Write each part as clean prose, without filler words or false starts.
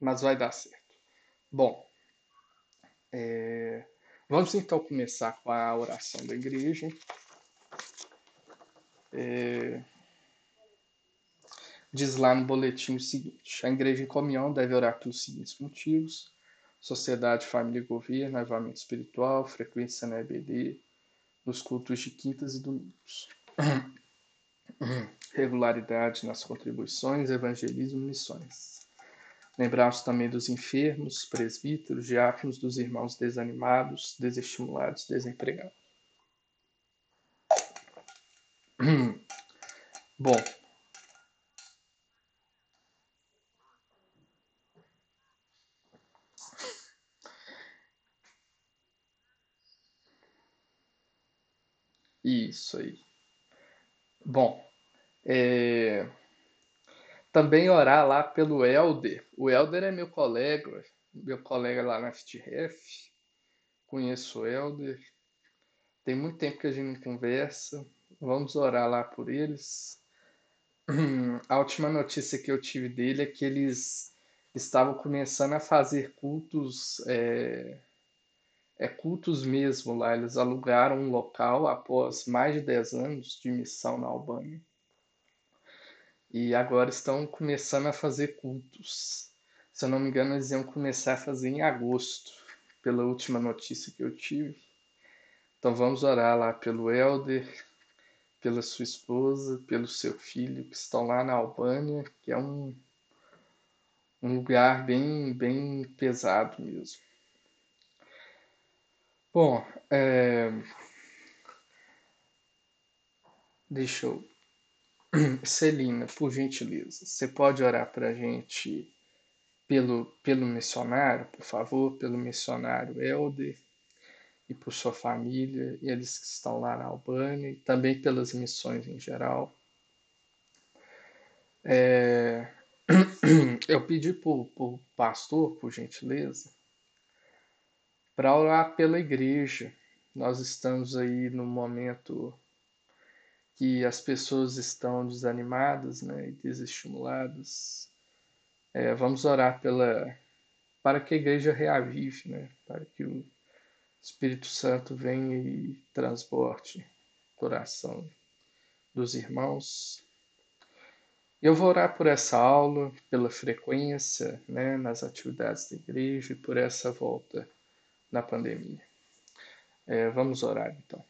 mas vai dar certo. Bom, é, vamos então começar com a oração da igreja. É, Diz lá no boletim o seguinte: a igreja em comunhão deve orar pelos seguintes motivos: sociedade, família e governo, avivamento espiritual, frequência na EBD, nos cultos de quintas e domingos, regularidade nas contribuições, evangelismo e missões. Lembrarmos também dos enfermos, presbíteros, diáconos, dos irmãos desanimados, desestimulados, desempregados. Bom, isso aí. Bom, é, também orar lá pelo Helder. O Helder é meu colega lá na FTRF. Conheço o Helder. Tem muito tempo que a gente não conversa. Vamos orar lá por eles. A última notícia que eu tive dele é que eles estavam começando a fazer cultos, cultos mesmo lá. Eles alugaram um local após mais de 10 anos de missão na Albânia. E agora estão começando a fazer cultos. Se eu não me engano, eles iam começar a fazer em agosto, pela última notícia que eu tive. Então vamos orar lá pelo Helder, pela sua esposa, pelo seu filho, que estão lá na Albânia, que é um lugar bem, bem pesado mesmo. Bom, deixa eu. Celina, por gentileza, você pode orar para a gente pelo missionário, por favor, pelo missionário Helder e por sua família, e eles que estão lá na Albânia, e também pelas missões em geral. É, eu pedi para o pastor, por gentileza, para orar pela igreja. Nós estamos aí no momento que as pessoas estão desanimadas, né, e desestimuladas. Vamos orar para que a igreja reavive, né, para que o Espírito Santo venha e transporte o coração dos irmãos. Eu vou orar por essa aula, pela frequência, né, nas atividades da igreja e por essa volta na pandemia. Vamos orar então.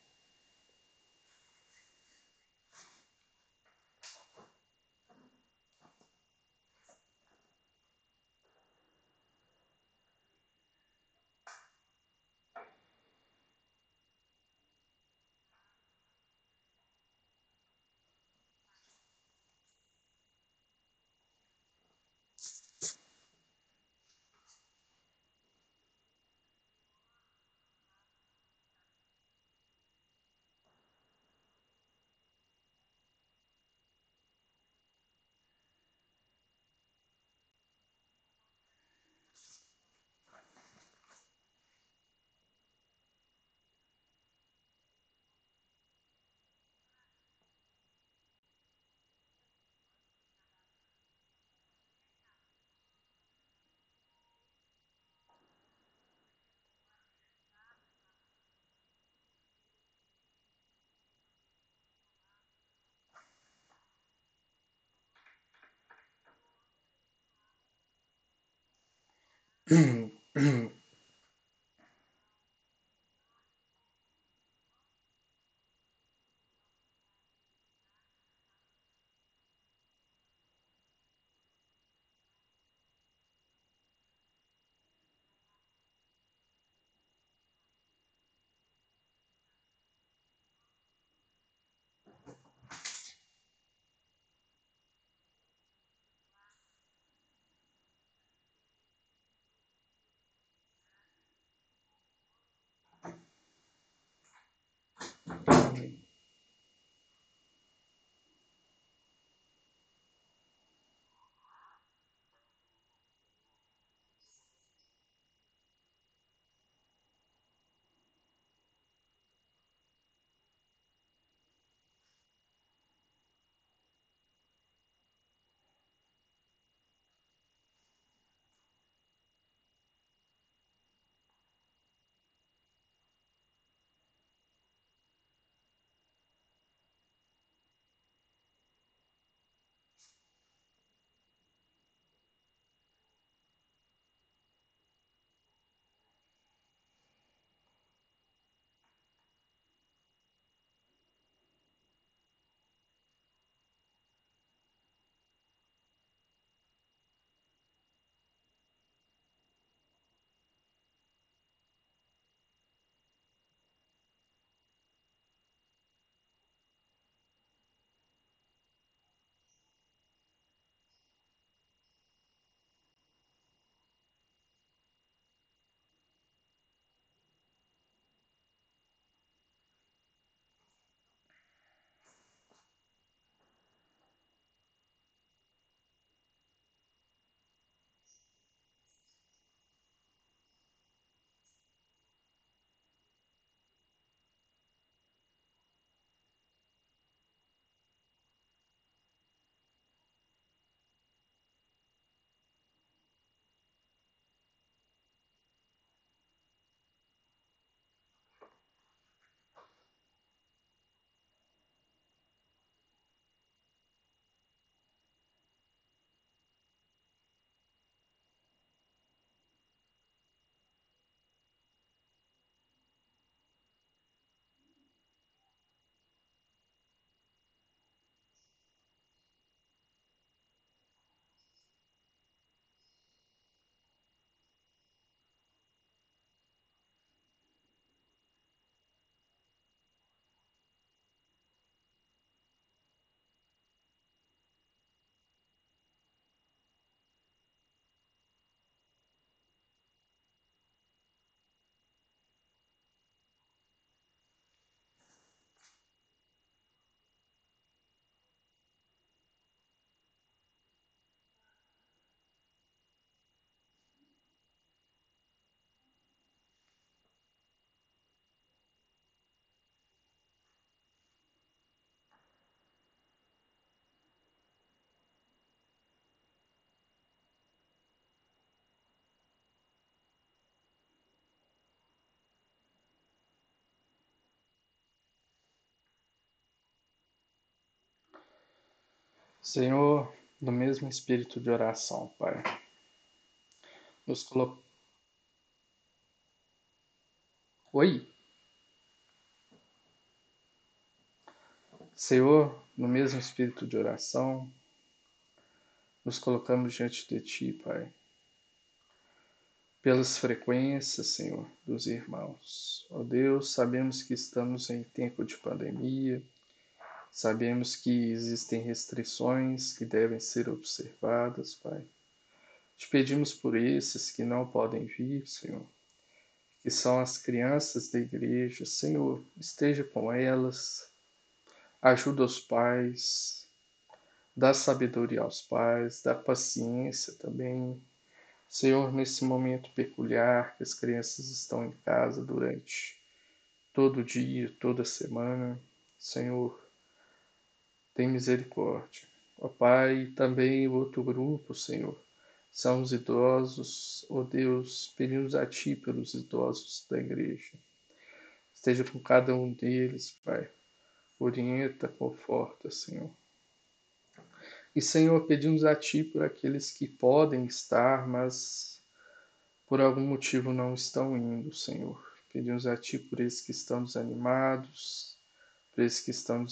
Senhor, no mesmo espírito de oração, Pai, nos colo... Oi? Senhor, no mesmo espírito de oração, nos colocamos diante de Ti, Pai, pelas frequências, Senhor, dos irmãos. Ó Deus, sabemos que estamos em tempo de pandemia, sabemos que existem restrições que devem ser observadas, Pai. Te pedimos por esses que não podem vir, Senhor, que são as crianças da igreja. Senhor, esteja com elas, ajuda os pais, dá sabedoria aos pais, dá paciência também. Senhor, nesse momento peculiar que as crianças estão em casa durante todo o dia, toda a semana, Senhor, tem misericórdia. Ó Pai, também o outro grupo, Senhor, são os idosos. Ó Deus, pedimos a Ti pelos idosos da igreja. Esteja com cada um deles, Pai. Orienta, conforta, Senhor. E, Senhor, pedimos a Ti por aqueles que podem estar, mas por algum motivo não estão indo, Senhor. Pedimos a Ti por esses que estão desanimados, por esses que estão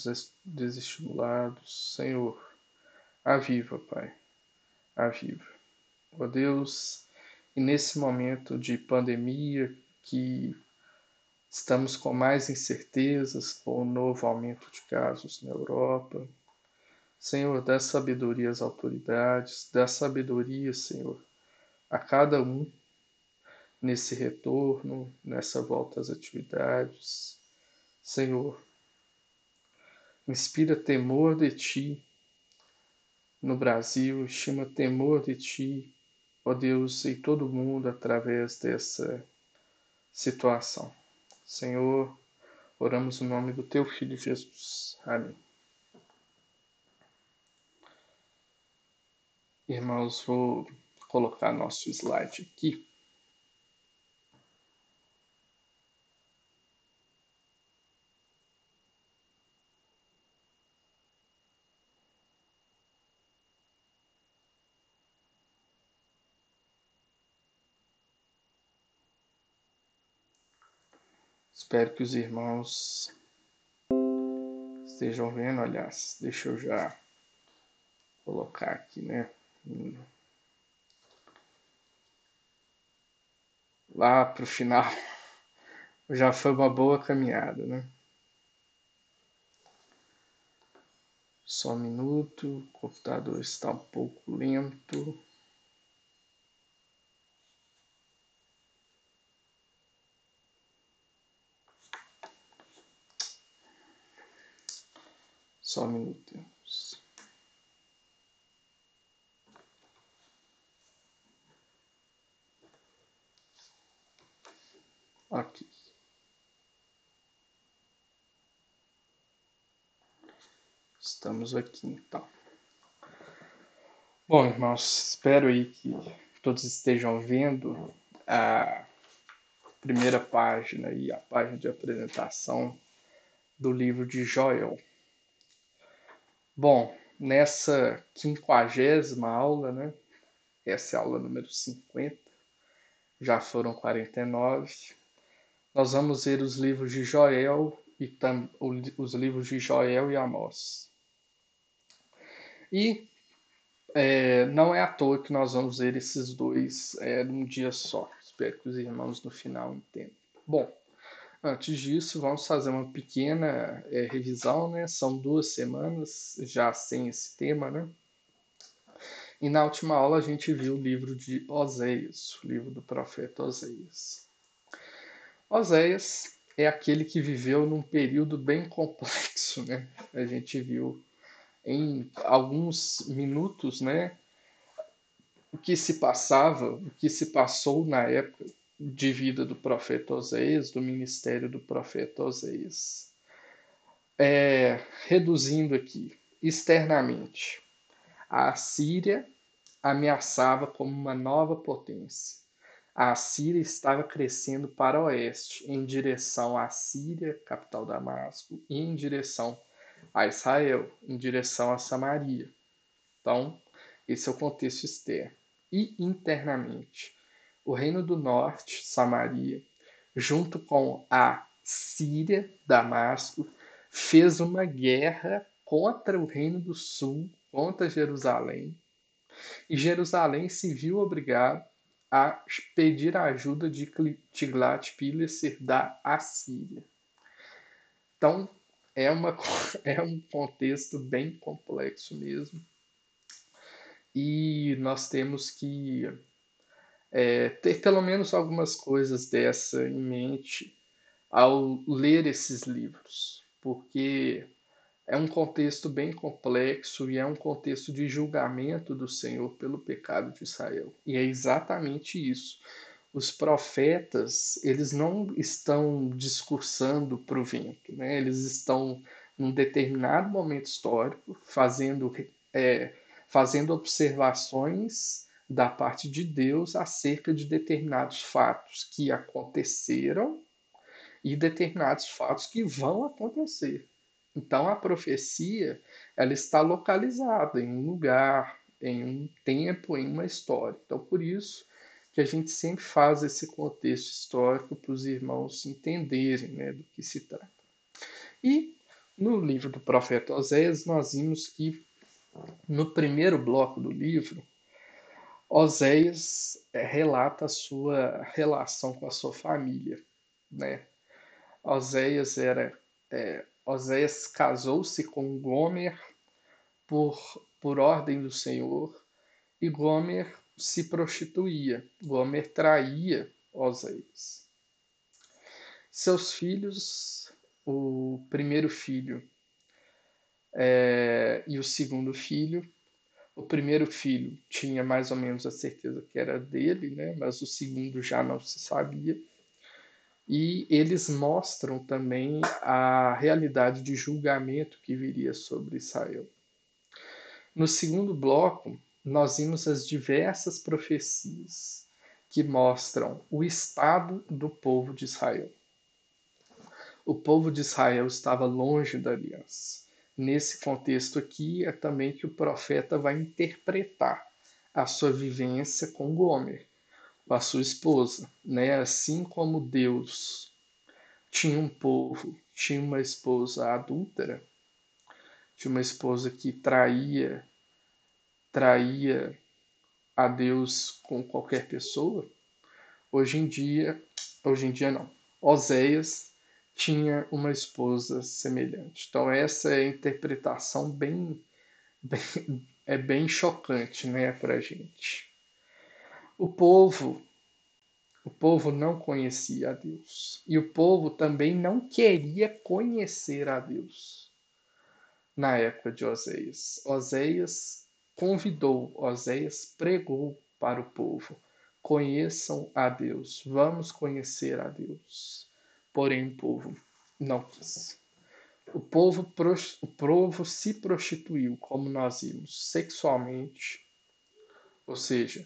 desestimulados. Senhor, aviva, Pai, aviva. Ó Deus, e nesse momento de pandemia que estamos com mais incertezas, com o novo aumento de casos na Europa, Senhor, dá sabedoria às autoridades, dá sabedoria, Senhor, a cada um nesse retorno, nessa volta às atividades. Senhor, inspira temor de Ti no Brasil, estima temor de Ti, ó Deus, em todo mundo através dessa situação. Senhor, oramos no nome do Teu Filho Jesus. Amém. Irmãos, vou colocar nosso slide aqui. Espero que os irmãos estejam vendo. Aliás, deixa eu já colocar aqui, né? Lá para o final. Já foi uma boa caminhada, né? Só um minuto, o computador está um pouco lento. Só um minuto. Aqui. Estamos aqui então. Bom, irmãos, espero aí que todos estejam vendo a primeira página e a página de apresentação do livro de Joel. Bom, nessa 50ª aula, né? Essa é a aula número 50, já foram 49. Nós vamos ver os livros de Joel e os livros de Joel e Amós. E não é à toa que nós vamos ver esses dois num dia só. Espero que os irmãos no final entendam. Bom, antes disso, vamos fazer uma pequena revisão, né? São 2 semanas já sem esse tema, né? E na última aula a gente viu o livro de Oséias, o livro do profeta Oséias. Oséias é aquele que viveu num período bem complexo, né? A gente viu em alguns minutos, né? O que se passava, o que se passou na época de vida do profeta Oséias, do ministério do profeta Oséias. Reduzindo aqui, externamente, a Assíria ameaçava como uma nova potência. A Assíria estava crescendo para o oeste, em direção à Síria, capital Damasco, e em direção a Israel, em direção a Samaria. Então, esse é o contexto externo. E internamente, o Reino do Norte, Samaria, junto com a Síria, Damasco, fez uma guerra contra o Reino do Sul, contra Jerusalém, e Jerusalém se viu obrigado a pedir a ajuda de Tiglat-Pileser da Assíria. Então, é, uma, é um contexto bem complexo mesmo. E nós temos que ter pelo menos algumas coisas dessa em mente ao ler esses livros, porque é um contexto bem complexo e é um contexto de julgamento do Senhor pelo pecado de Israel. E é exatamente isso. Os profetas, eles não estão discursando para o vento, né? Eles estão, num determinado momento histórico, fazendo observações da parte de Deus acerca de determinados fatos que aconteceram e determinados fatos que vão acontecer. Então a profecia, ela está localizada em um lugar, em um tempo, em uma história. Então por isso que a gente sempre faz esse contexto histórico para os irmãos entenderem, né, do que se trata. E no livro do profeta Oséias, nós vimos que no primeiro bloco do livro, Oséias relata a sua relação com a sua família, né? Oséias Oséias casou-se com Gomer por, por ordem do Senhor e Gomer se prostituía. Gomer traía Oséias. Seus filhos, o primeiro filho e o segundo filho. O primeiro filho tinha mais ou menos a certeza que era dele, né? Mas o segundo já não se sabia. E eles mostram também a realidade de julgamento que viria sobre Israel. No segundo bloco, nós vimos as diversas profecias que mostram o estado do povo de Israel. O povo de Israel estava longe da aliança. Nesse contexto aqui é também que o profeta vai interpretar a sua vivência com Gomer, com a sua esposa, né? Assim como Deus tinha um povo, tinha uma esposa adúltera, tinha uma esposa que traía a Deus com qualquer pessoa. Hoje em dia não. Oséias tinha uma esposa semelhante. Então essa é a interpretação bem chocante, né, para a gente. O povo O povo não conhecia a Deus. E o povo também não queria conhecer a Deus na época de Oséias. Oséias pregou para o povo: conheçam a Deus, vamos conhecer a Deus. Porém, o povo não quis. O povo se prostituiu, como nós vimos, sexualmente, ou seja,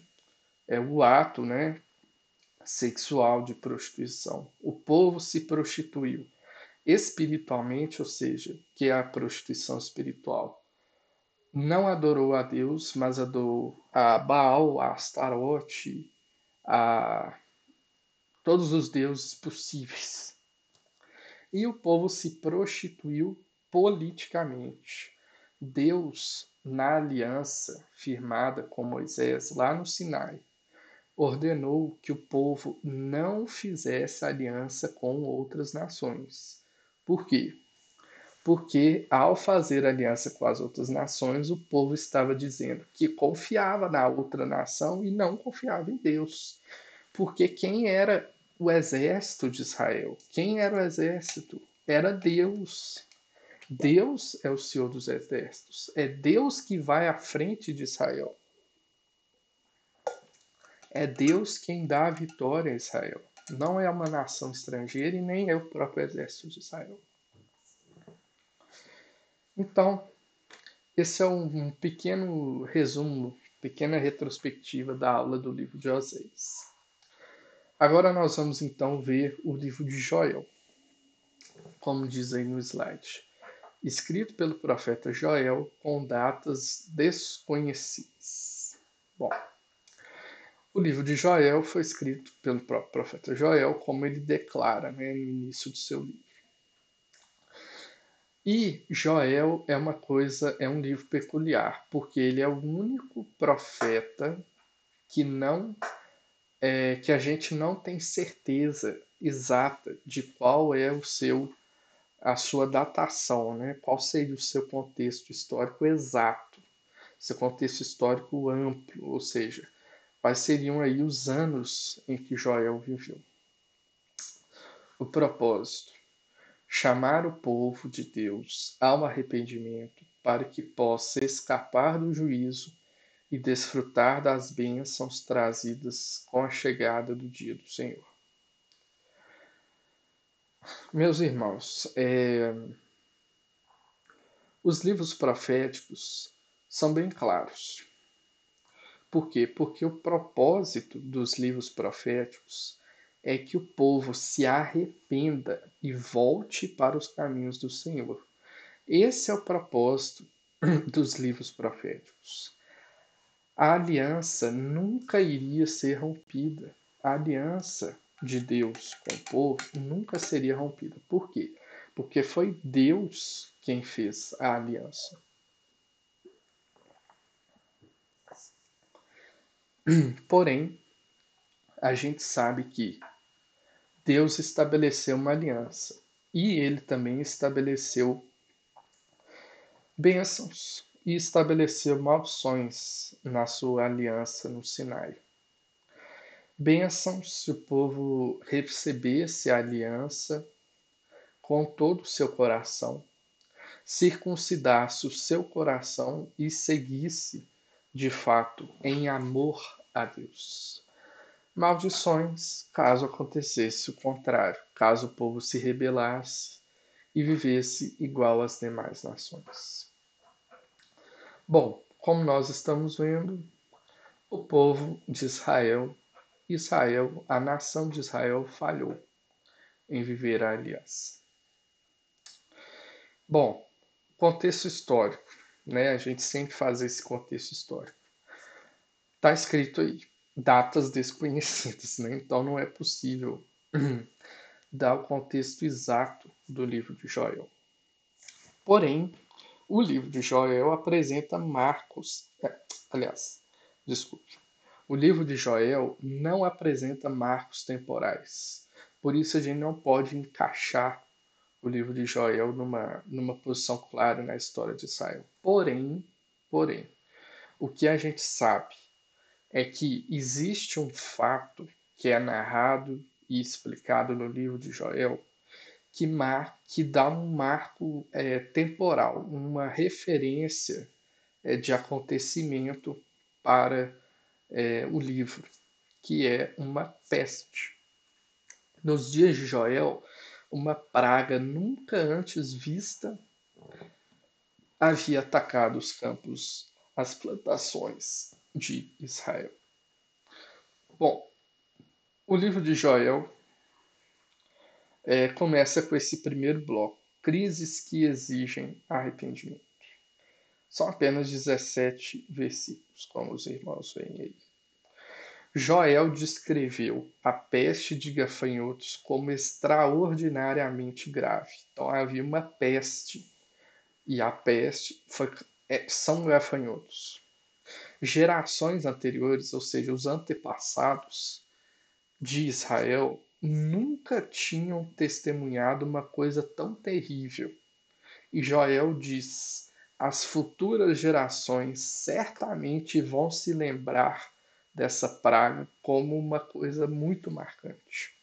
é o ato, né, sexual de prostituição. O povo se prostituiu espiritualmente, ou seja, que é a prostituição espiritual. Não adorou a Deus, mas adorou a Baal, a Astarote, a todos os deuses possíveis. E o povo se prostituiu politicamente. Deus, na aliança firmada com Moisés lá no Sinai, ordenou que o povo não fizesse aliança com outras nações. Por quê? Porque ao fazer aliança com as outras nações, o povo estava dizendo que confiava na outra nação e não confiava em Deus. Porque quem era o exército de Israel? Quem era o exército? Era Deus. Deus é o Senhor dos exércitos. É Deus que vai à frente de Israel. É Deus quem dá a vitória a Israel. Não é uma nação estrangeira e nem é o próprio exército de Israel. Então, esse é um pequeno resumo, pequena retrospectiva da aula do livro de Oséias. Agora nós vamos então ver o livro de Joel, como diz aí no slide. escrito pelo profeta Joel com datas desconhecidas. Bom, o livro de Joel foi escrito pelo próprio profeta Joel, como ele declara, né, no início do seu livro. E Joel é um livro peculiar, porque ele é o único profeta que não que a gente não tem certeza exata de qual é a sua datação, né? Qual seria o seu contexto histórico exato, seu contexto histórico amplo, ou seja, quais seriam aí os anos em que Joel viveu. O propósito: chamar o povo de Deus ao arrependimento para que possa escapar do juízo e desfrutar das bênçãos trazidas com a chegada do dia do Senhor. Meus irmãos, os livros proféticos são bem claros. Por quê? Porque o propósito dos livros proféticos é que o povo se arrependa e volte para os caminhos do Senhor. Esse é o propósito dos livros proféticos. A aliança nunca iria ser rompida. A aliança de Deus com o povo nunca seria rompida. Por quê? Porque foi Deus quem fez a aliança. Porém, a gente sabe que Deus estabeleceu uma aliança e ele também estabeleceu bênçãos e estabeleceu maldições na sua aliança no Sinai. Bênçãos se o povo recebesse a aliança com todo o seu coração, circuncidasse o seu coração e seguisse, de fato, em amor a Deus. Maldições, caso acontecesse o contrário, caso o povo se rebelasse e vivesse igual às demais nações. Bom, como nós estamos vendo, o povo de Israel, a nação de Israel falhou em viver a aliança. Bom, contexto histórico, né? A gente sempre faz esse contexto histórico. Está escrito aí, datas desconhecidas, né? Então não é possível dar o contexto exato do livro de Joel. Porém, o livro de Joel apresenta marcos. Aliás, desculpe. O livro de Joel não apresenta marcos temporais. Por isso a gente não pode encaixar o livro de Joel numa posição clara na história de Israel. Porém, o que a gente sabe é que existe um fato que é narrado e explicado no livro de Joel que dá um marco temporal, uma referência de acontecimento para o livro, que é uma peste. Nos dias de Joel, uma praga nunca antes vista havia atacado os campos, as plantações de Israel. Bom, o livro de Joel começa com esse primeiro bloco, crises que exigem arrependimento. São apenas 17 versículos, como os irmãos veem aí. Joel descreveu a peste de gafanhotos como extraordinariamente grave. Então havia uma peste, e a peste são gafanhotos. Gerações anteriores, ou seja, os antepassados de Israel, nunca tinham testemunhado uma coisa tão terrível. E Joel diz: as futuras gerações certamente vão se lembrar dessa praga como uma coisa muito marcante.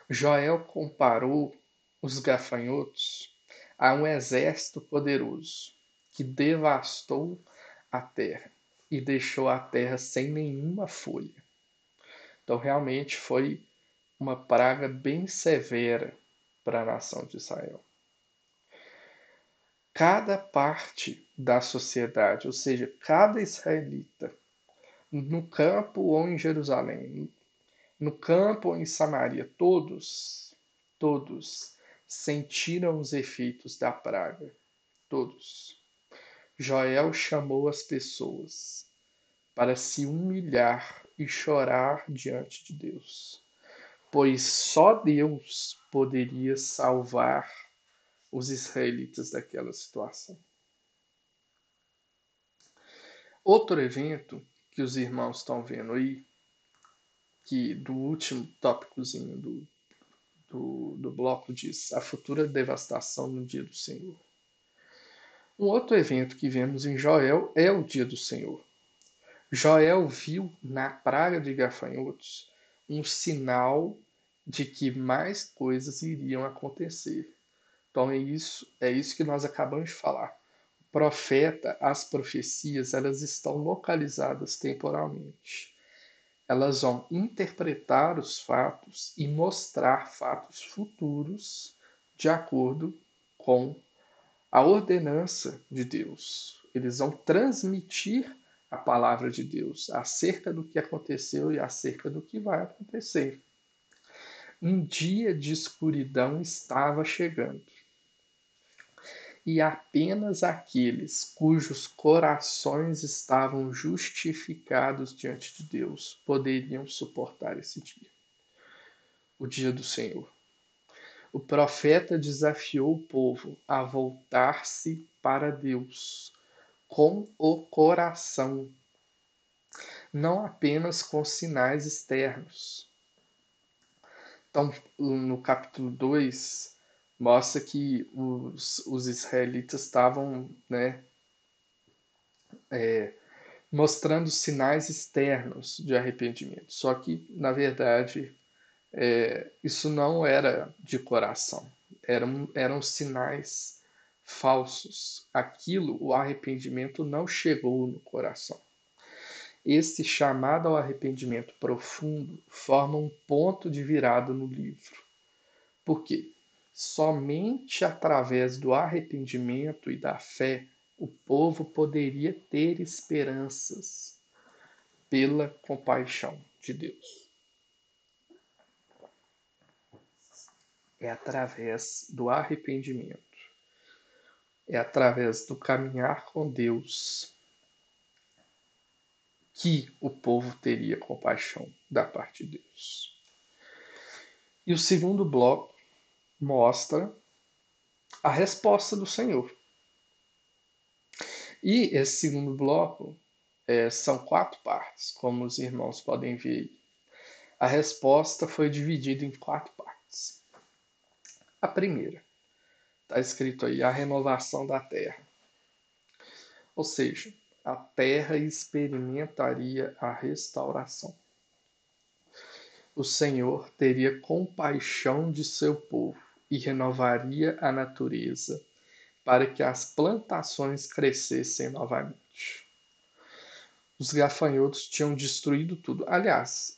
Joel comparou os gafanhotos a um exército poderoso que devastou a terra e deixou a terra sem nenhuma folha. Então, realmente foi uma praga bem severa para a nação de Israel. Cada parte da sociedade, ou seja, cada israelita, no campo ou em Jerusalém, no campo ou em Samaria, todos sentiram os efeitos da praga, todos. Joel chamou as pessoas para se humilhar e chorar diante de Deus, pois só Deus poderia salvar os israelitas daquela situação. Outro evento que os irmãos estão vendo aí, que do último tópicozinho do bloco diz a futura devastação no dia do Senhor. Um outro evento que vemos em Joel é o dia do Senhor. Joel viu na praga de gafanhotos um sinal de que mais coisas iriam acontecer. Então é isso que nós acabamos de falar. O profeta, as profecias, elas estão localizadas temporalmente. Elas vão interpretar os fatos e mostrar fatos futuros de acordo com a ordenança de Deus. Eles vão transmitir a palavra de Deus acerca do que aconteceu e acerca do que vai acontecer. Um dia de escuridão estava chegando. E apenas aqueles cujos corações estavam justificados diante de Deus poderiam suportar esse dia, o dia do Senhor. O profeta desafiou o povo a voltar-se para Deus com o coração, não apenas com sinais externos. Então, no capítulo 2, mostra que os israelitas estavam, mostrando sinais externos de arrependimento. Só que, na verdade, isso não era de coração. Eram sinais falsos. O arrependimento não chegou no coração. Este chamado ao arrependimento profundo forma um ponto de virada no livro. Por quê? Somente através do arrependimento e da fé o povo poderia ter esperanças pela compaixão de Deus. É através do arrependimento, é através do caminhar com Deus que o povo teria compaixão da parte de Deus. E o segundo bloco mostra a resposta do Senhor. E esse segundo bloco são 4 partes, como os irmãos podem ver. A resposta foi dividida em 4 partes. A primeira, está escrito aí, a renovação da terra. Ou seja, a terra experimentaria a restauração. O Senhor teria compaixão de seu povo e renovaria a natureza para que as plantações crescessem novamente. Os gafanhotos tinham destruído tudo. Aliás,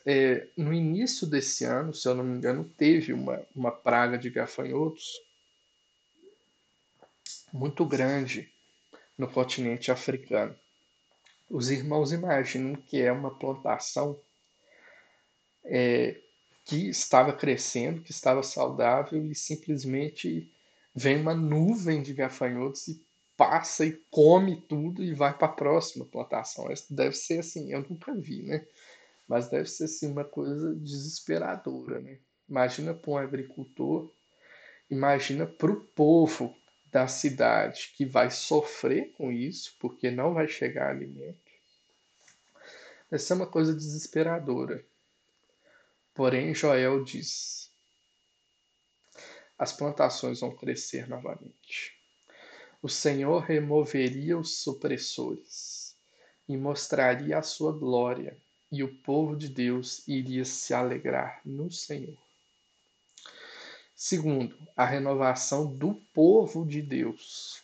no início desse ano, se eu não me engano, teve uma praga de gafanhotos muito grande no continente africano. Os irmãos imaginam que é uma plantação que estava crescendo, que estava saudável e simplesmente vem uma nuvem de gafanhotos e passa e come tudo e vai para a próxima plantação. Isso deve ser assim, eu nunca vi, né? Mas deve ser assim, uma coisa desesperadora, né? Imagina para um agricultor, imagina para o povo da cidade que vai sofrer com isso, porque não vai chegar alimento. Vai ser uma coisa desesperadora. Porém, Joel diz: as plantações vão crescer novamente. O Senhor removeria os supressores e mostraria a sua glória, e o povo de Deus iria se alegrar no Senhor. Segundo, a renovação do povo de Deus.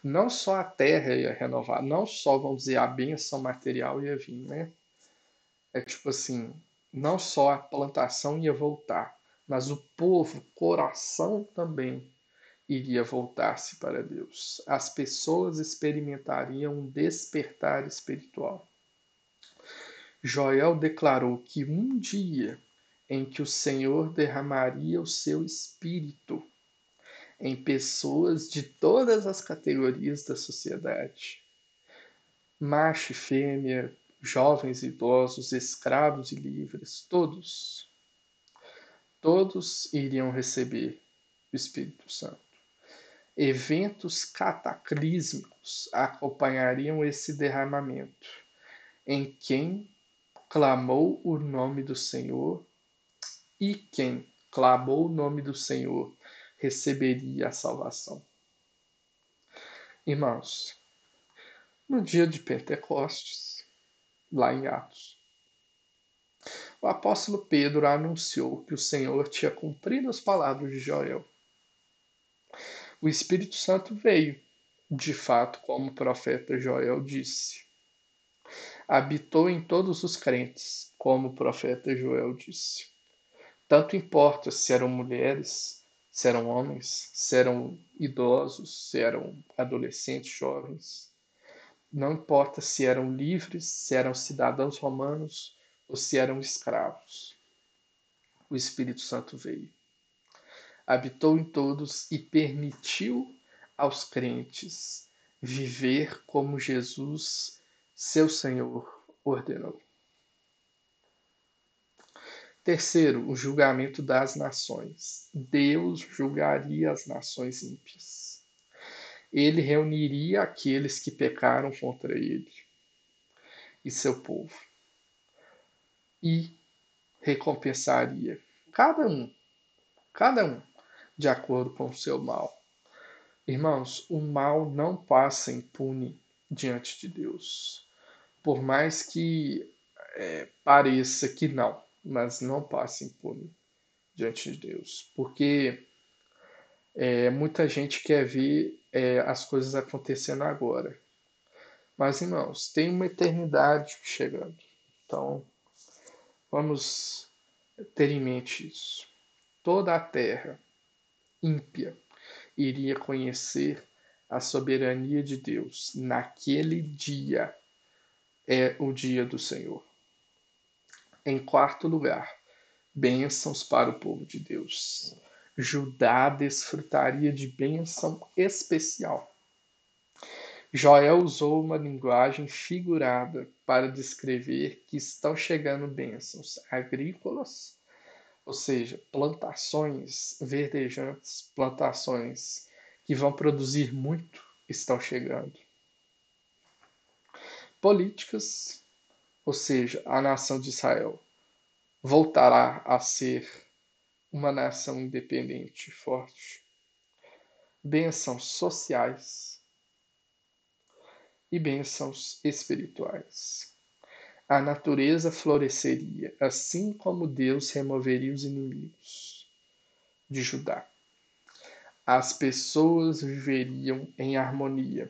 Não só a terra ia renovar, não só, vamos dizer, a bênção material ia vir, né? É tipo assim, não só a plantação ia voltar, mas o povo, coração também iria voltar-se para Deus. As pessoas experimentariam um despertar espiritual. Joel declarou que um dia em que o Senhor derramaria o seu espírito em pessoas de todas as categorias da sociedade, macho e fêmea, jovens e idosos, escravos e livres, todos iriam receber o Espírito Santo. Eventos cataclísmicos acompanhariam esse derramamento, em quem clamou o nome do Senhor, e quem clamou o nome do Senhor receberia a salvação. Irmãos, no dia de Pentecostes, lá em Atos, o apóstolo Pedro anunciou que o Senhor tinha cumprido as palavras de Joel. O Espírito Santo veio, de fato, como o profeta Joel disse. Habitou em todos os crentes, como o profeta Joel disse. Tanto importa se eram mulheres, se eram homens, se eram idosos, se eram adolescentes, jovens. Não importa se eram livres, se eram cidadãos romanos ou se eram escravos. O Espírito Santo veio. Habitou em todos e permitiu aos crentes viver como Jesus, seu Senhor, ordenou. Terceiro, o julgamento das nações. Deus julgaria as nações ímpias. Ele reuniria aqueles que pecaram contra ele e seu povo e recompensaria cada um, de acordo com o seu mal. Irmãos, o mal não passa impune diante de Deus. Por mais que pareça que não, mas não passa impune diante de Deus. Porque muita gente quer ver as coisas acontecendo agora. Mas, irmãos, tem uma eternidade chegando. Então, vamos ter em mente isso. Toda a terra ímpia iria conhecer a soberania de Deus. Naquele dia é o dia do Senhor. Em quarto lugar, bênçãos para o povo de Deus. Judá desfrutaria de bênção especial. Joel usou uma linguagem figurada para descrever que estão chegando bênçãos agrícolas, ou seja, plantações verdejantes, plantações que vão produzir muito, estão chegando. Políticas, ou seja, a nação de Israel voltará a ser uma nação independente e forte. Bênçãos sociais e bênçãos espirituais. A natureza floresceria, assim como Deus removeria os inimigos de Judá. As pessoas viveriam em harmonia,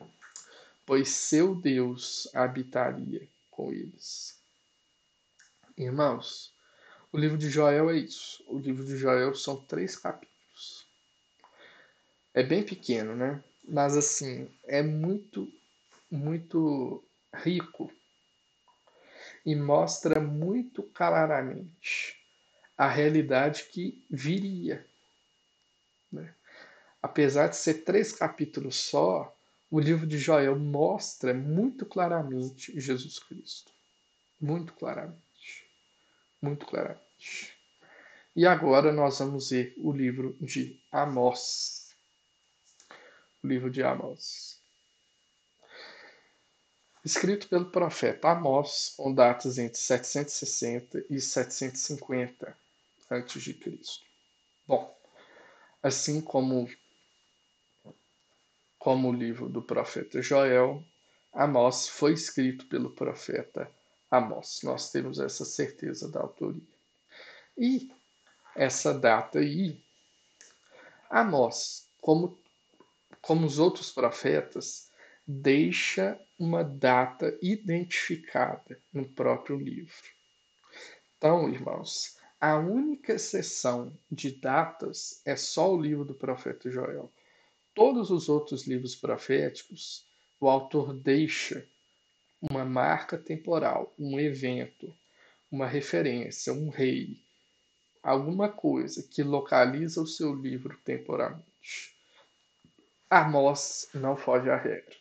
pois seu Deus habitaria com eles. Irmãos, o livro de Joel é isso. O livro de Joel são 3 capítulos. É bem pequeno, né? Mas assim, é muito, muito rico e mostra muito claramente a realidade que viria. Né? Apesar de ser 3 capítulos só, o livro de Joel mostra muito claramente Jesus Cristo. Muito claramente. Muito claramente. E agora nós vamos ver o livro de Amós. O livro de Amós. Escrito pelo profeta Amós, com datas entre 760 e 750 a.C. Bom, assim como o livro do profeta Joel, Amós foi escrito pelo profeta Amós. Nós temos essa certeza da autoria. E essa data aí, Amós, como os outros profetas, deixa uma data identificada no próprio livro. Então, irmãos, a única exceção de datas é só o livro do profeta Joel. Todos os outros livros proféticos, o autor deixa uma marca temporal, um evento, uma referência, um rei, alguma coisa que localiza o seu livro temporalmente. Amós não foge à regra.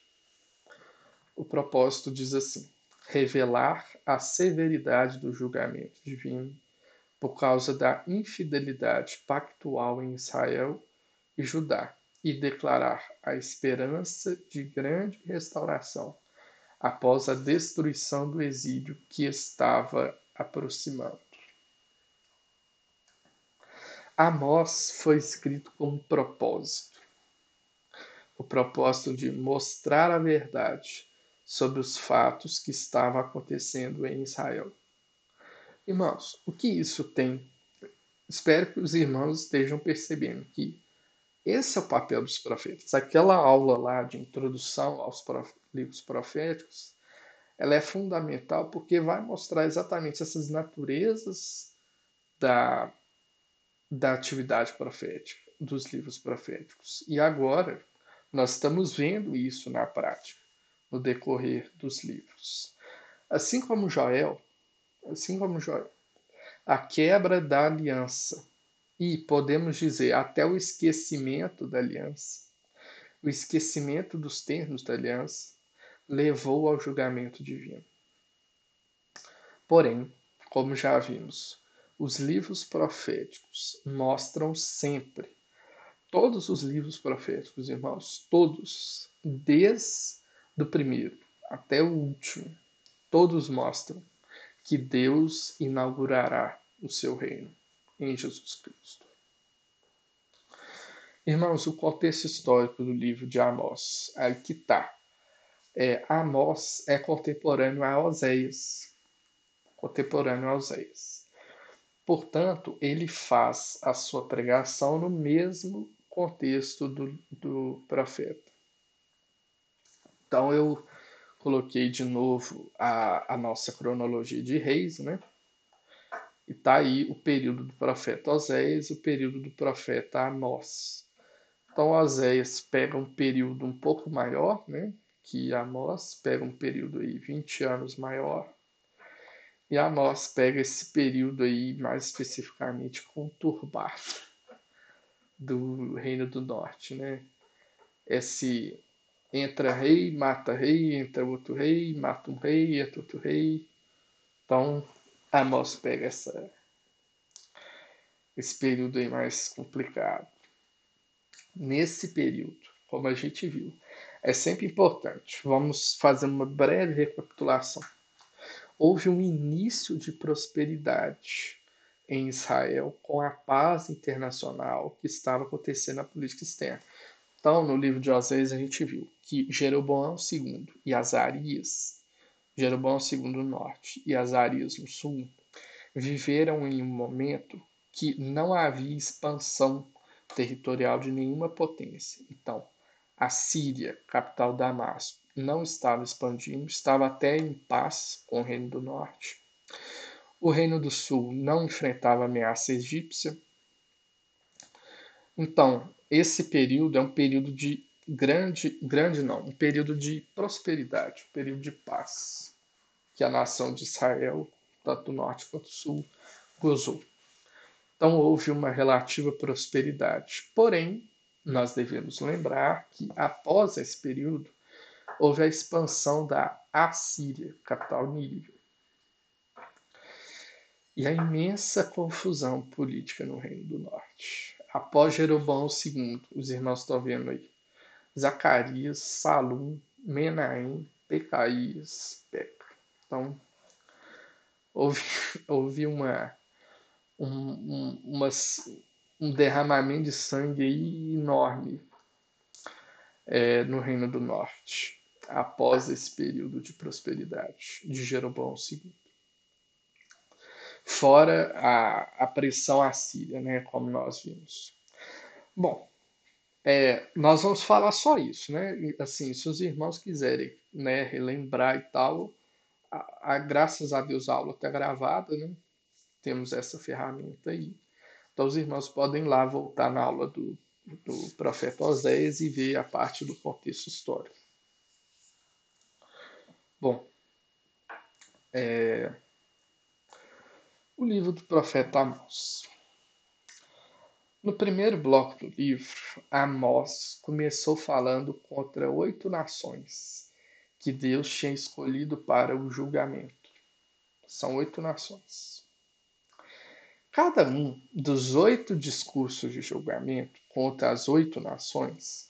O propósito diz assim: revelar a severidade do julgamento divino por causa da infidelidade pactual em Israel e Judá, e declarar a esperança de grande restauração após a destruição do exílio que estava aproximando. Amós foi escrito com um propósito, o propósito de mostrar a verdade sobre os fatos que estavam acontecendo em Israel. Irmãos, o que isso tem? Espero que os irmãos estejam percebendo que esse é o papel dos profetas. Aquela aula lá de introdução aos livros proféticos, ela é fundamental porque vai mostrar exatamente essas naturezas da, da atividade profética, dos livros proféticos. E agora nós estamos vendo isso na prática, no decorrer dos livros. Assim como Joel, assim como Joel, a quebra da aliança e, podemos dizer, até o esquecimento da aliança, o esquecimento dos termos da aliança, levou ao julgamento divino. Porém, como já vimos, os livros proféticos mostram sempre, todos os livros proféticos, irmãos, todos, desde o primeiro até o último, todos mostram que Deus inaugurará o seu reino em Jesus Cristo. Irmãos, o contexto histórico do livro de Amós, aí que está. Amós é contemporâneo a Oséias. Contemporâneo a Oséias. Portanto, ele faz a sua pregação no mesmo contexto do profeta. Então, eu coloquei de novo a nossa cronologia de reis, né? E está aí o período do profeta Oséias e o período do profeta Amós. Então, Oséias pega um período um pouco maior, né? Que Amós pega um período aí 20 anos maior. E Amós pega esse período aí mais especificamente conturbado do Reino do Norte, né? Esse entra rei, entra outro rei, mata um rei, entra outro rei. Então, Amós pega esse período aí mais complicado. Nesse período, como a gente viu, é sempre importante. Vamos fazer uma breve recapitulação. Houve um início de prosperidade em Israel com a paz internacional que estava acontecendo na política externa. Então, no livro de Oséias, a gente viu que Jeroboão II e Azarias, Jeroboão II no norte e Azarias no sul, viveram em um momento que não havia expansão territorial de nenhuma potência. Então, a Síria, capital Damasco, não estava expandindo, estava até em paz com o Reino do Norte. O Reino do Sul não enfrentava ameaça egípcia. Então, esse período é um período de um período de prosperidade, um período de paz, que a nação de Israel, tanto do norte quanto do sul, gozou. Então, houve uma relativa prosperidade. Porém, nós devemos lembrar que, após esse período, houve a expansão da Assíria, capital Nínive, e a imensa confusão política no Reino do Norte. Após Jeroboão II, os irmãos estão vendo aí, Zacarias, Salum, Menahem, Pecaías, Peca. Então, houve, houve um, uma, um derramamento de sangue aí enorme no Reino do Norte, após esse período de prosperidade de Jeroboão II. Fora a pressão assíria, né, como nós vimos. Bom, nós vamos falar só isso, né? Assim, se os irmãos quiserem, né, relembrar e tal, graças a Deus a aula está gravada, né? Temos essa ferramenta aí. Então os irmãos podem lá voltar na aula do profeta Oséias e ver a parte do contexto histórico. Bom, o livro do profeta Amós. No primeiro bloco do livro, Amós começou falando contra 8 nações que Deus tinha escolhido para o julgamento. São 8 nações. Cada um dos 8 discursos de julgamento contra as 8 nações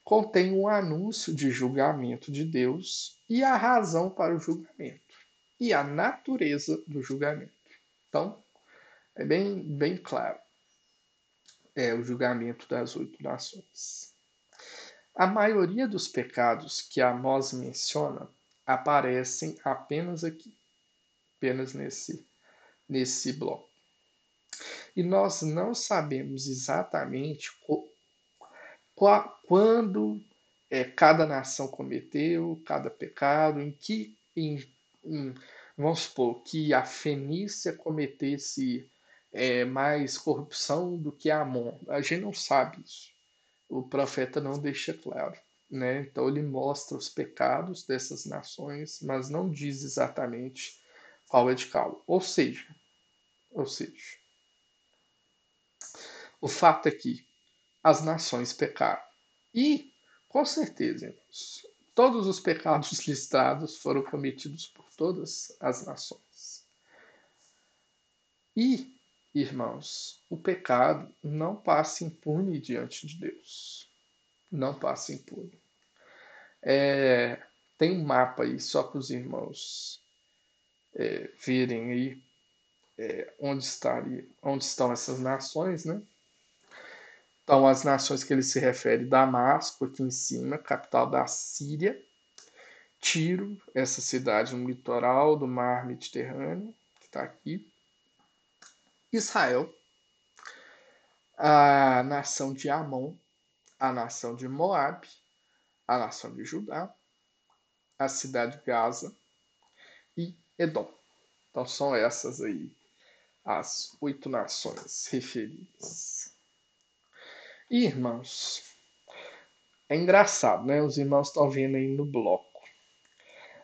contém um anúncio de julgamento de Deus e a razão para o julgamento e a natureza do julgamento. Então, é bem claro. É o julgamento das 8 nações. A maioria dos pecados que Amós menciona aparecem apenas aqui, apenas nesse bloco. E nós não sabemos exatamente quando cada nação cometeu cada pecado, vamos supor que a Fenícia cometesse mais corrupção do que a Amon. A gente não sabe isso. O profeta não deixa claro. Né? Então ele mostra os pecados dessas nações, mas não diz exatamente qual é de qual. Ou seja, o fato é que as nações pecaram. E, com certeza, irmãos, todos os pecados listados foram cometidos por todas as nações. E, irmãos, o pecado não passa impune diante de Deus. Não passa impune. Tem um mapa aí só para os irmãos verem aí onde estão essas nações, né? Então, as nações que ele se refere, Damasco, aqui em cima, capital da Síria, Tiro, essa cidade no litoral do mar Mediterrâneo, que está aqui, Israel, a nação de Amon, a nação de Moabe, a nação de Judá, a cidade de Gaza e Edom. Então, são essas aí as 8 nações referidas. E, irmãos, é engraçado, né? Os irmãos estão vendo aí no bloco.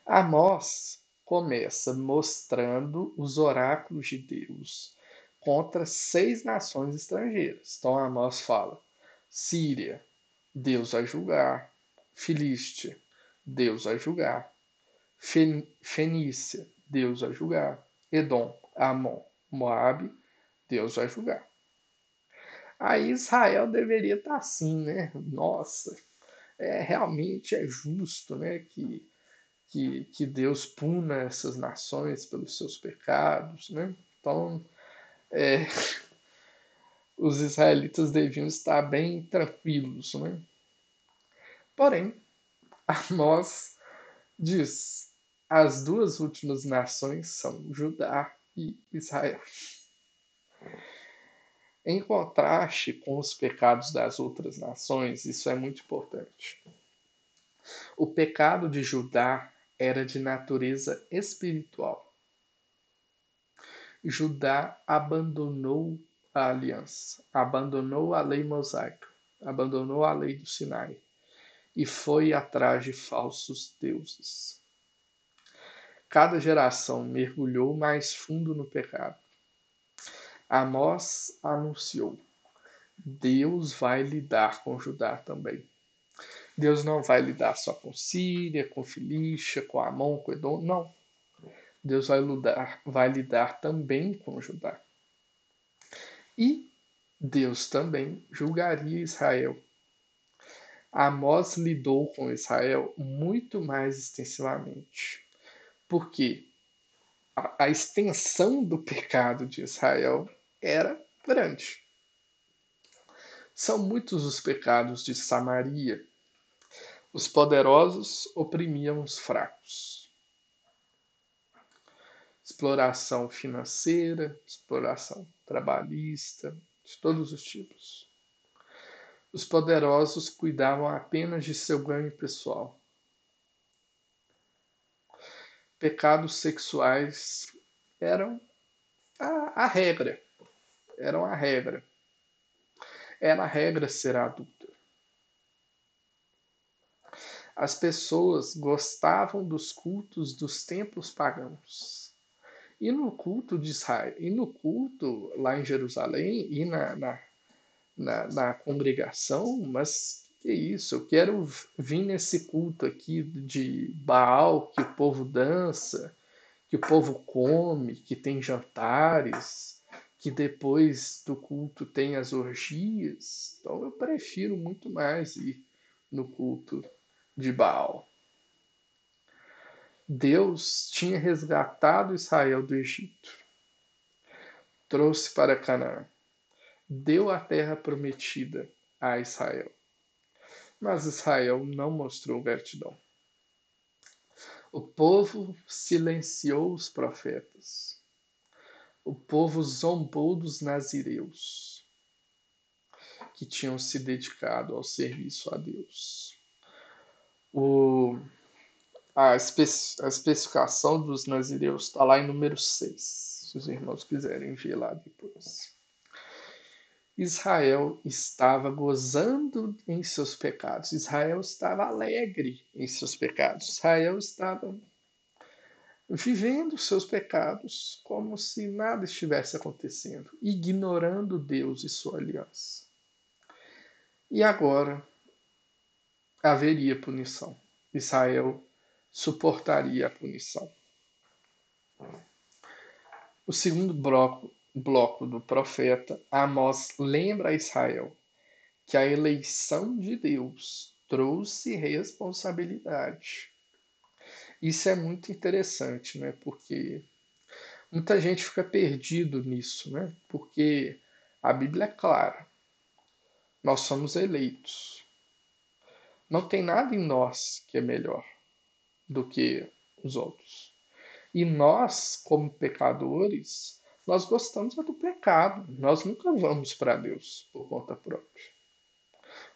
Amós começa mostrando os oráculos de Deus contra 6 nações estrangeiras. Então Amós fala: Síria, Deus vai julgar. Filístia, Deus vai julgar. Fenícia, Deus vai julgar. Edom, Amon, Moabe, Deus vai julgar. Aí Israel deveria estar assim, né? Nossa, realmente é justo, né? Que Deus puna essas nações pelos seus pecados, né? Então, os israelitas deviam estar bem tranquilos, né? Porém, Amós diz: as 2 últimas nações são Judá e Israel. Em contraste com os pecados das outras nações, isso é muito importante. O pecado de Judá era de natureza espiritual. Judá abandonou a aliança, abandonou a lei mosaica, abandonou a lei do Sinai e foi atrás de falsos deuses. Cada geração mergulhou mais fundo no pecado. Amós anunciou: Deus vai lidar com Judá também. Deus não vai lidar só com Síria, com Filístia, com Amon, com Edom, não. Deus vai lidar também com Judá. E Deus também julgaria Israel. Amós lidou com Israel muito mais extensivamente, porque a extensão do pecado de Israel era grande. São muitos os pecados de Samaria. Os poderosos oprimiam os fracos. Exploração financeira, exploração trabalhista, de todos os tipos. Os poderosos cuidavam apenas de seu ganho pessoal. Pecados sexuais eram a regra. Eram a regra. Era a regra ser adulta. As pessoas gostavam dos cultos dos templos pagãos E no culto de Israel, e no culto lá em Jerusalém, e na congregação, mas que é isso? Eu quero vir nesse culto aqui de Baal, que o povo dança, que o povo come, que tem jantares, que depois do culto tem as orgias. Então eu prefiro muito mais ir no culto de Baal. Deus tinha resgatado Israel do Egito, trouxe para Canaã, deu a terra prometida a Israel. Mas Israel não mostrou gratidão. O povo silenciou os profetas. O povo zombou dos nazireus, que tinham se dedicado ao serviço a Deus. O, a especificação dos nazireus está lá em número 6, se os irmãos quiserem ver lá depois. Israel estava gozando em seus pecados. Israel estava alegre em seus pecados. Israel estava vivendo seus pecados como se nada estivesse acontecendo, ignorando Deus e sua aliança. E agora haveria punição. Israel suportaria a punição. O segundo bloco do profeta Amós lembra a Israel que a eleição de Deus trouxe responsabilidade. Isso é muito interessante, né? Porque muita gente fica perdido nisso, né? Porque a Bíblia é clara. Nós somos eleitos. Não tem nada em nós que é melhor do que os outros. E nós, como pecadores, nós gostamos do pecado. Nós nunca vamos para Deus por conta própria.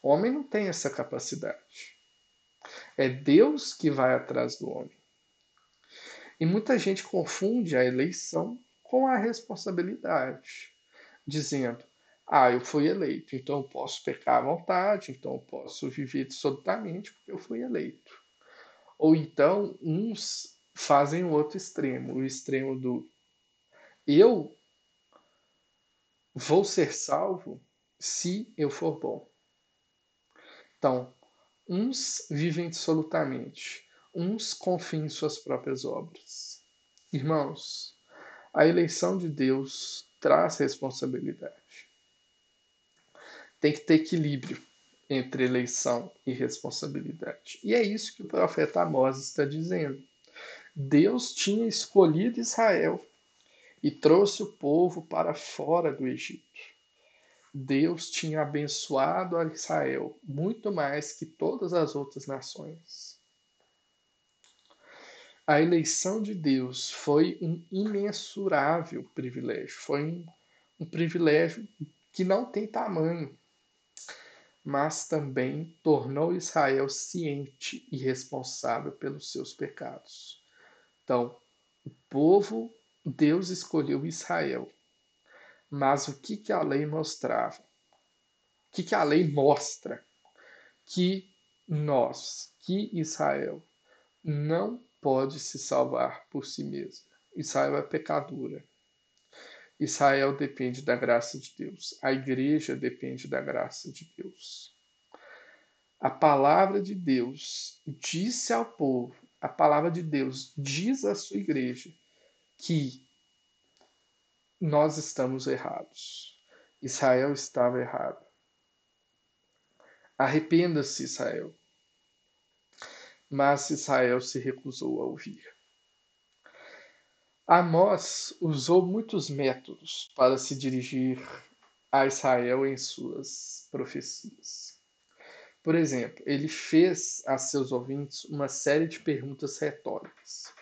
O homem não tem essa capacidade. É Deus que vai atrás do homem. E muita gente confunde a eleição com a responsabilidade, dizendo: eu fui eleito, então eu posso pecar à vontade, então eu posso viver dissolutamente porque eu fui eleito. Ou então, uns fazem o outro extremo, o extremo do eu vou ser salvo se eu for bom. Então, uns vivem dissolutamente, uns confiam em suas próprias obras. Irmãos, a eleição de Deus traz responsabilidade. Tem que ter equilíbrio entre eleição e responsabilidade. E é isso que o profeta Amós está dizendo. Deus tinha escolhido Israel e trouxe o povo para fora do Egito. Deus tinha abençoado a Israel muito mais que todas as outras nações. A eleição de Deus foi um imensurável privilégio, foi um privilégio que não tem tamanho, mas também tornou Israel ciente e responsável pelos seus pecados. Então, o povo, Deus escolheu Israel, mas o que a lei mostrava? O que a lei mostra? Que que Israel, não pode se salvar por si mesma. Israel é pecadora. Israel depende da graça de Deus. A igreja depende da graça de Deus. A palavra de Deus disse ao povo, a palavra de Deus diz à sua igreja que nós estamos errados. Israel estava errado. Arrependa-se, Israel. Mas Israel se recusou a ouvir. Amós usou muitos métodos para se dirigir a Israel em suas profecias. Por exemplo, ele fez a seus ouvintes uma série de perguntas retóricas,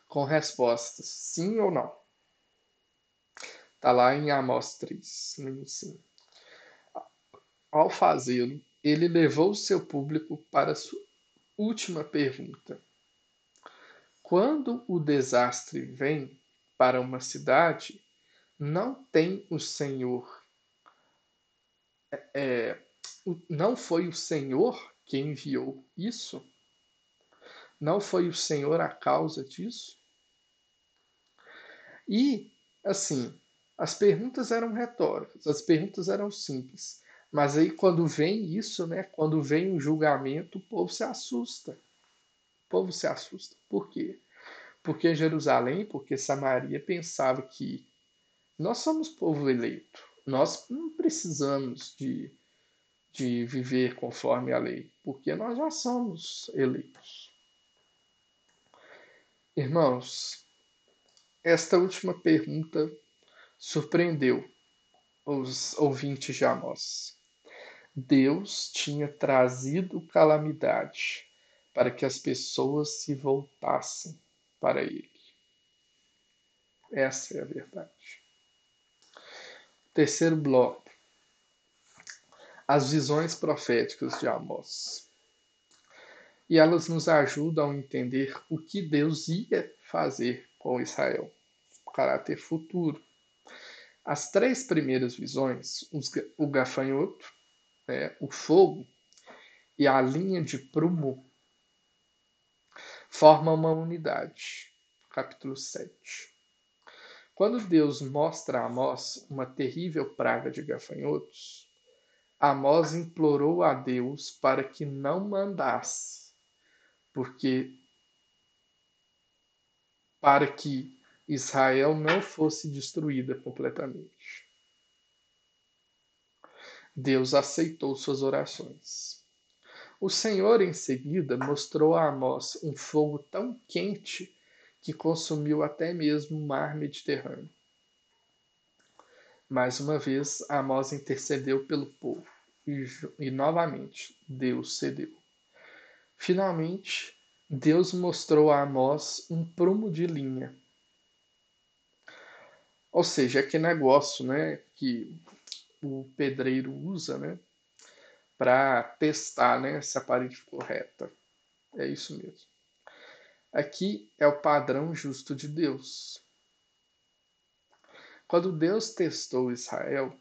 com respostas sim ou não. Está lá em Amós 3, no sim. Ao fazê-lo, ele levou o seu público para a sua última pergunta. Quando o desastre vem para uma cidade, não tem o Senhor, não foi o Senhor que enviou isso? Não foi o Senhor a causa disso? E, assim, as perguntas eram retóricas, as perguntas eram simples. Mas aí, quando vem isso, né? Quando vem o julgamento, o povo se assusta. O povo se assusta. Por quê? Porque Jerusalém, porque Samaria pensava que nós somos povo eleito. Nós não precisamos de viver conforme a lei, porque nós já somos eleitos. Irmãos, esta última pergunta surpreendeu os ouvintes de Amós. Deus tinha trazido calamidade para que as pessoas se voltassem para Ele. Essa é a verdade. Terceiro bloco: as visões proféticas de Amós. E elas nos ajudam a entender o que Deus ia fazer com Israel, o caráter futuro. As três primeiras visões, o gafanhoto, né, o fogo e a linha de prumo, formam uma unidade. Capítulo 7. Quando Deus mostra a Amós uma terrível praga de gafanhotos, Amós implorou a Deus para que não mandasse, porque para que Israel não fosse destruída completamente. Deus aceitou suas orações. O Senhor, em seguida, mostrou a Amós um fogo tão quente que consumiu até mesmo o mar Mediterrâneo. Mais uma vez, Amós intercedeu pelo povo e novamente Deus cedeu. Finalmente, Deus mostrou a Amós um prumo de linha. Ou seja, aquele negócio, né, que o pedreiro usa, né, para testar, né, se a parede ficou reta. É isso mesmo. Aqui é o padrão justo de Deus. Quando Deus testou Israel,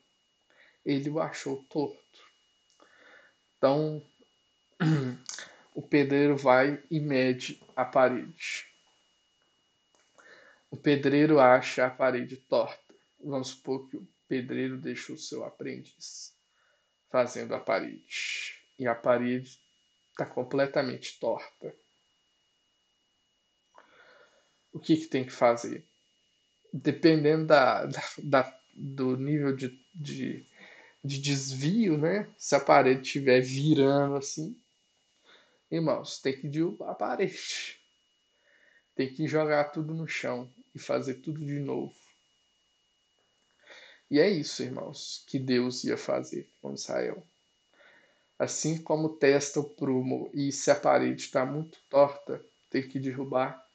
ele o achou torto. Então, o pedreiro vai e mede a parede. O pedreiro acha a parede torta. Vamos supor que o pedreiro deixou o seu aprendiz fazendo a parede. E a parede está completamente torta. O que tem que fazer? Dependendo do nível de desvio, né? Se a parede estiver virando assim, irmãos, tem que derrubar a parede. Tem que jogar tudo no chão e fazer tudo de novo. E é isso, irmãos, que Deus ia fazer com Israel. Assim como testa o prumo e se a parede está muito torta, tem que derrubar.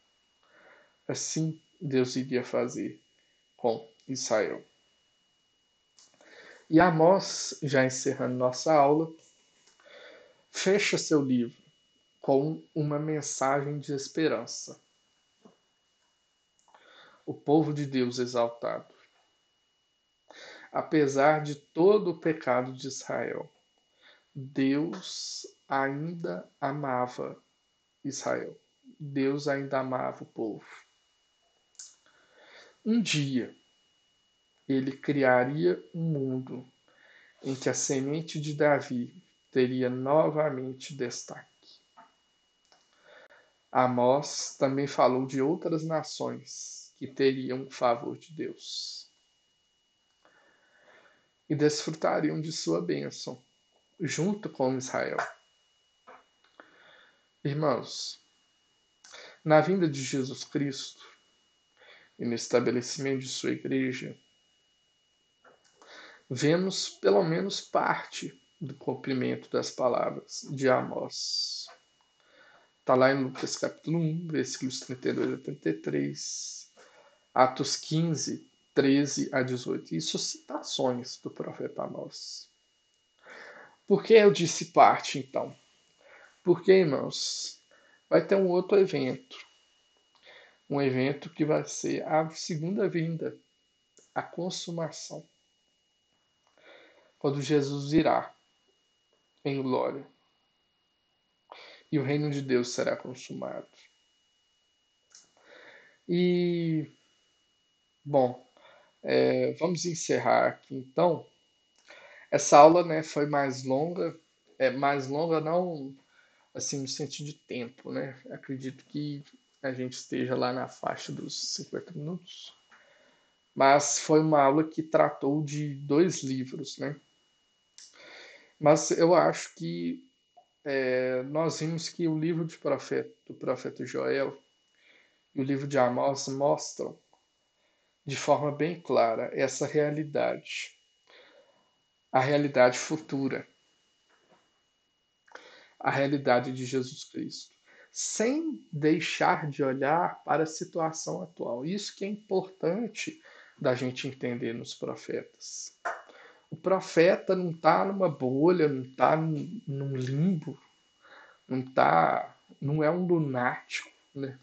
Assim Deus iria fazer com Israel. E Amós, já encerrando nossa aula, fecha seu livro com uma mensagem de esperança. O povo de Deus exaltado. Apesar de todo o pecado de Israel, Deus ainda amava Israel. Deus ainda amava o povo. Um dia, ele criaria um mundo em que a semente de Davi teria novamente destaque. Amós também falou de outras nações que teriam o favor de Deus e desfrutariam de sua bênção, junto com Israel. Irmãos, na vinda de Jesus Cristo e no estabelecimento de sua igreja, vemos pelo menos parte do cumprimento das palavras de Amós. Está lá em Lucas capítulo 1, versículos 32 a 33, Atos 15, 13 a 18. Isso citações do profeta Amós. Por que eu disse parte, então? Porque, irmãos, vai ter um outro evento. Um evento que vai ser a segunda vinda, a consumação. Quando Jesus virá em glória e o reino de Deus será consumado. E Bom, vamos encerrar aqui então. Essa aula, né, foi mais longa, mais longa não assim no sentido de tempo, né? Acredito que a gente esteja lá na faixa dos 50 minutos, mas foi uma aula que tratou de dois livros, né? Mas eu acho que nós vimos que o livro do profeta Joel e o livro de Amós mostram de forma bem clara essa realidade, a realidade futura, a realidade de Jesus Cristo, sem deixar de olhar para a situação atual. Isso que é importante da gente entender nos profetas. O profeta não está numa bolha, não está num limbo, não é um lunático, né?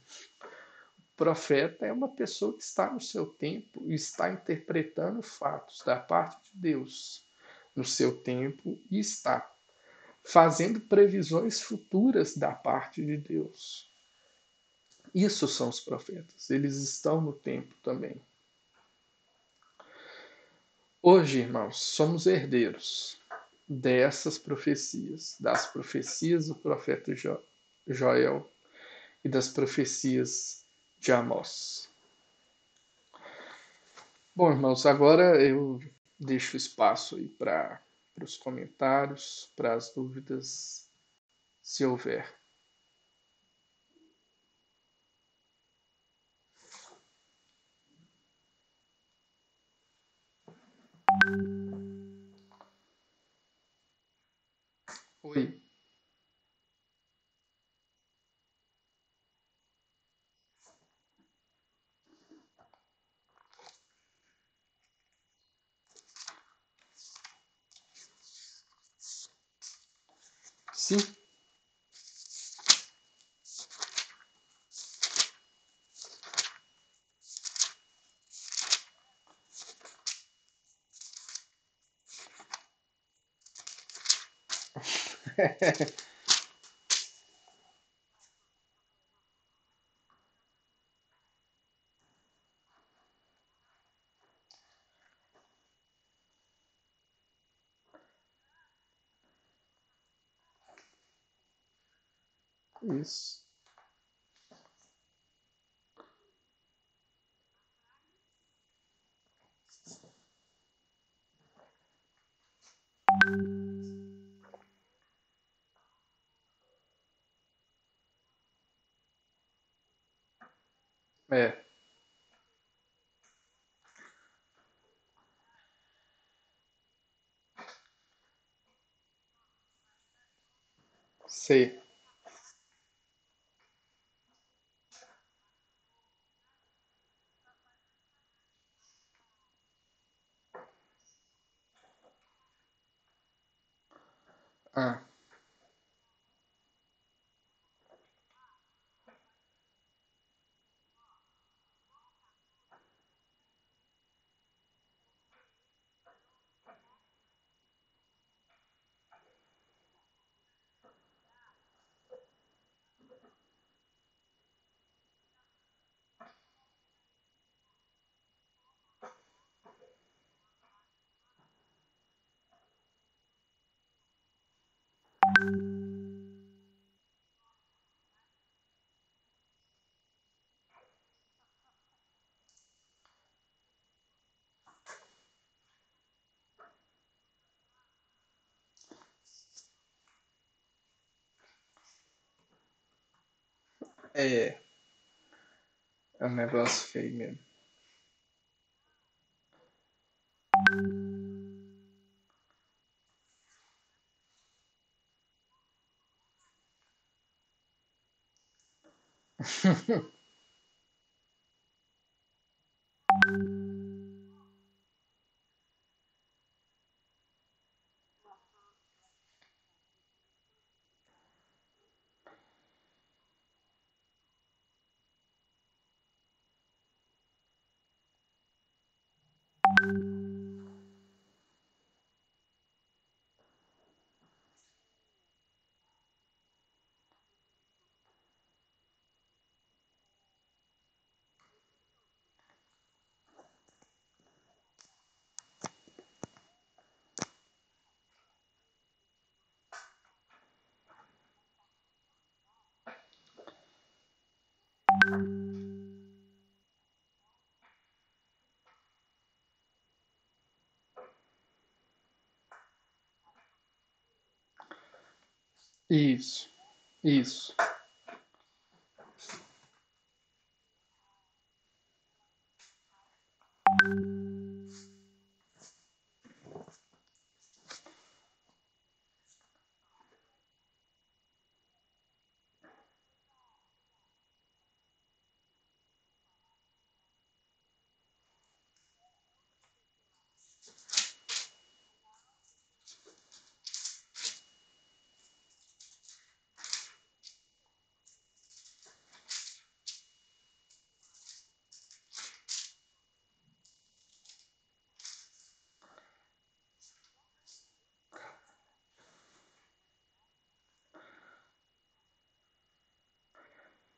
O profeta é uma pessoa que está no seu tempo e está interpretando fatos da parte de Deus no seu tempo e está fazendo previsões futuras da parte de Deus. Isso são os profetas, eles estão no tempo também. Hoje, irmãos, somos herdeiros dessas profecias, das profecias do profeta Joel e das profecias de Amós. Bom, irmãos, agora eu deixo espaço aí para os comentários, para as dúvidas, se houver. Oi. Sim. Isso. É, sei. Ah, é, é um negócio feio mesmo. Isso, isso.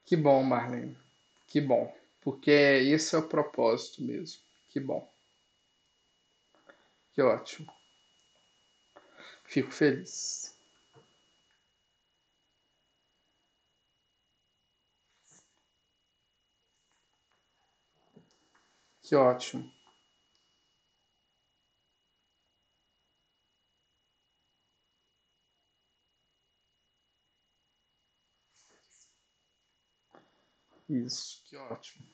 Que bom, Marlene. Que bom. Porque esse é o propósito mesmo. Que bom. Que ótimo. Fico feliz. Que ótimo. Isso, que ótimo.